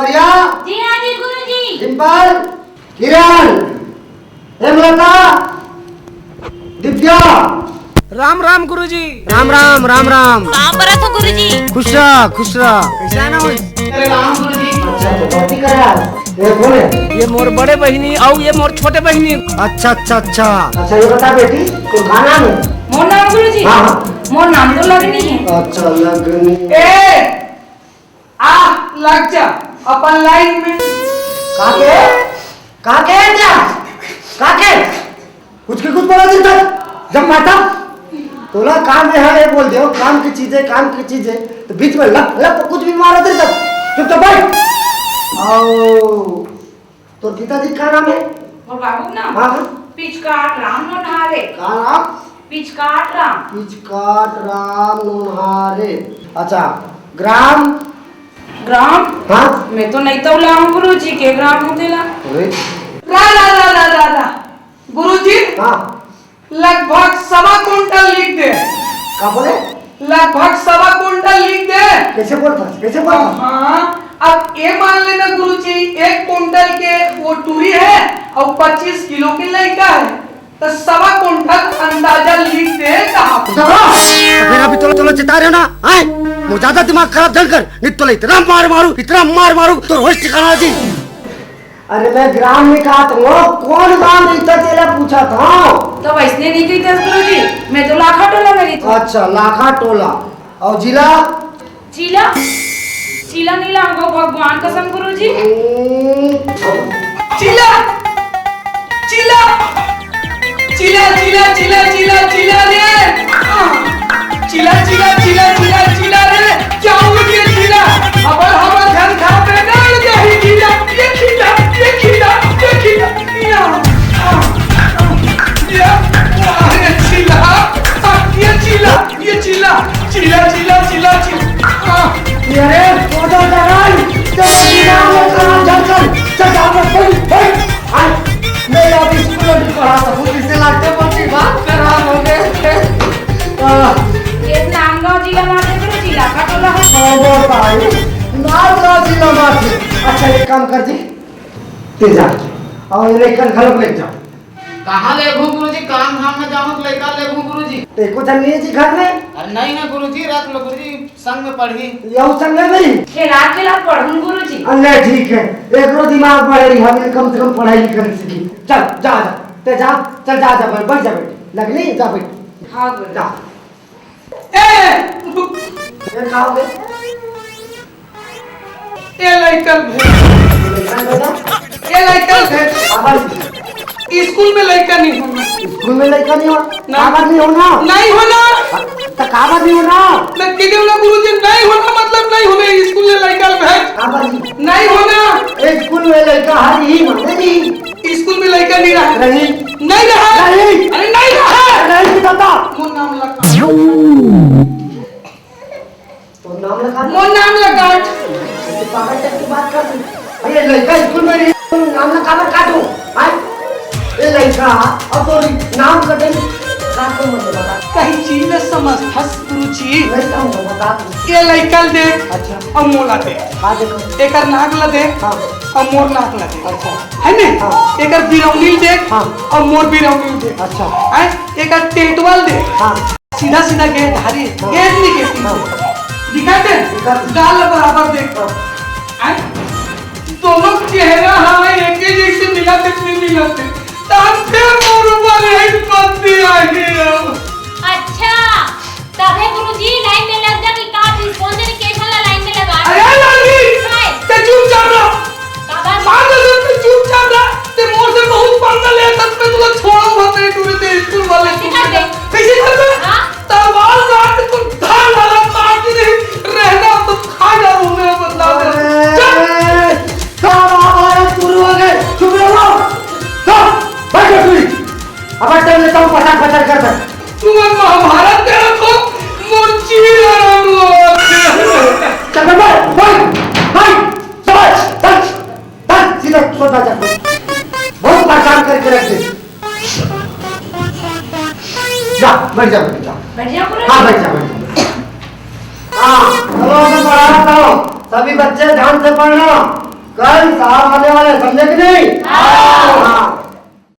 ऐश्वर्या। जी हाँ जी गुरुजी। डिम्पल, किरण, हेमलता, दिव्या। राम राम गुरुजी। राम राम राम राम। कहाँ पर हो गुरुजी? खुश रह खुश रह। कैसा ना हुई? अरे राम गुरुजी। अच्छा तो कॉपी करा। ये कौन है? ये मोर बड़े बहनी और ये मोर छोटे बहनी। अच्छा अच्छा अच्छा। अच्छा ये बता बेटी, तो का नाम है? मोर नाम गुरुजी? हाँ हाँ। मोर नाम तो लगनी है। अच्छा लगनी। ए आ लग जा अपन लाइन में। काके? काके क्या? काके? कुछ की कुछ बोला दिन तक जब माता तोला काम में है बोल दे काम की चीजें तो बीच में लप लप कुछ भी मारा दिन तक चुप तो बैठ। आओ तो पिताजी का नाम है? मोर बाबू नाम? हाँ हाँ। पिचकाट राम नोनहारे। का नाम? पिचकाट राम। पिचकाट राम नोनहारे। अच्छा ग्राम? ग्राम? हाँ मैं तो नहीं तो लाऊं गुरुजी के ग्राम होते ला। अरे रा रा रा रा रा रा गुरुजी हाँ लगभग 1.25 कुंटल लिख दे। का बोले? लगभग 1.25 कुंटल लिख दे। कैसे बोलता? हाँ अब ये मान लेना गुरुजी 1 कुंटल के वो टूरी है और 25 किलो के लड़का है तो 1.25 कुंटल अंदाजा लिख दे कहाँ? फिर अभी तो चिता रहे हो ना? आए वो ज्यादा दिमाग खराब जल कर नहीं तो इतना मार मारू तो होश ठिकाना जी। अरे मैं ग्राम में कहा था कौन गांव रहता तेरा पूछा था। तो वैसने नहीं गई थी गुरुजी, मैं तो लाखा टोला में गई थी। अच्छा लाखा टोला। और जिला? चिला? चिला नहीं लाऊंगा भगवान कसम गुरुजी। चिला चिला चिला चिला चिला चिला चिला रे चिला चिला चिला चिला चिला रे क्या हो गया चिला हमारा घर खा पे डाल गया ही चिला ये चिला ये चिला अरे फोटो लगाई तो नाम काम चल मैं अभी स्कूल में पढ़ा था इससे लगते बच्चे बात कर रहा हो गए। ये नांदगांव जिला में गुरुजी लाखा टोला है। बहुत भाई नागराज जिला माथे। अच्छा एक काम कर जी ते जा और लेकर घर में ले जाओ। कहाँ ले घूम गुरुजी? काम धाम में जाऊँ तो लेकर ले घूम गुरुजी। देखो चलनी जी घर में? अरे नहीं है गुरुजी, रख लो गुरुजी, संग में पढ़ी। यह संग में नहीं खेला पढ़ूं गुरुजी। अल्लाह ठीक है एक रो दिमाग बढ़ रही हमें कम से कम पढ़ाई लिखाई सीखी। चल जा ते जा चल जा बैठ जा बेटी लगनी जा बेटी। हाँ गुरुजी। जा ये खाओगे? ये लड़कल भेज स्कूल में लड़का नहीं होना। स्कूल में लड़का नहीं हो काबर नहीं होना? नहीं होना तो काबर नहीं होना? मैं किदे वाला गुरुजी नहीं होना मतलब नहीं होना स्कूल में लड़का भेज काबर नहीं होना। स्कूल में लड़का हर ही माने नहीं स्कूल में लड़का नहीं रहा नहीं रहा नहीं अरे नहीं रहा नहीं दादा मोर नाम लगा तो नाम लगा मोर नाम लगा पागल तक की बात कर रही। अरे लड़का स्कूल में नहीं नाम ना काबर काटो हां ये लड़का अब तो नाम कटे काटो मत बता कहीं चीज में समझ फंस गुरुजी लड़का हूं बता ये लड़का दे। अच्छा और मोला दे आ देखो एकर नाक ला दे हां और मोर नाक ला दे। अच्छा है ने हाँ। एकर बिरौनी दे हाँ। और मोर बिरौनी दे। अच्छा है एकर टेटवाल दे हां सीधा सीधा गेट धारी गेट नहीं गेट हाँ। दिखाते गाल बराबर देख है दोनों चेहरा हमें एक ही जैसे मिलाते नहीं मिलाते तांते मोर ऊपर हेड पत्ती आई है। अच्छा तबे गुरुजी लाइन में लग जा कि का रिस्पोंसिबिलिटी ला लाइन में लगा। अरे लाली ते चुपचाप रह काबर मार दे ते चुपचाप रह ते मोर से बहुत पंगा ले तब पे तुला छोड़ो मत रे टूरे ते स्कूल वाले कैसे कर दे हां तलवार काट को धार वाला काट नहीं रहना तो खा जाऊं मैं बता दे चल सब हमारे शुरू हो गए चुप रहो सब बैठो तुम अब चल लेता हूं पछाड़ कर दे तू महाभारत दे रखो मुर्ची आराम लो चल भाई चल सीधा छोटा जा बहुत परेशान करके रख दे जा बैठ जा गुरुजी। हां बैठ जा हां चलो मैं पढ़ा रहा हूं सभी बच्चे ध्यान से पढ़ना कल साहब आने वाले, समझे कि नहीं? हाँ।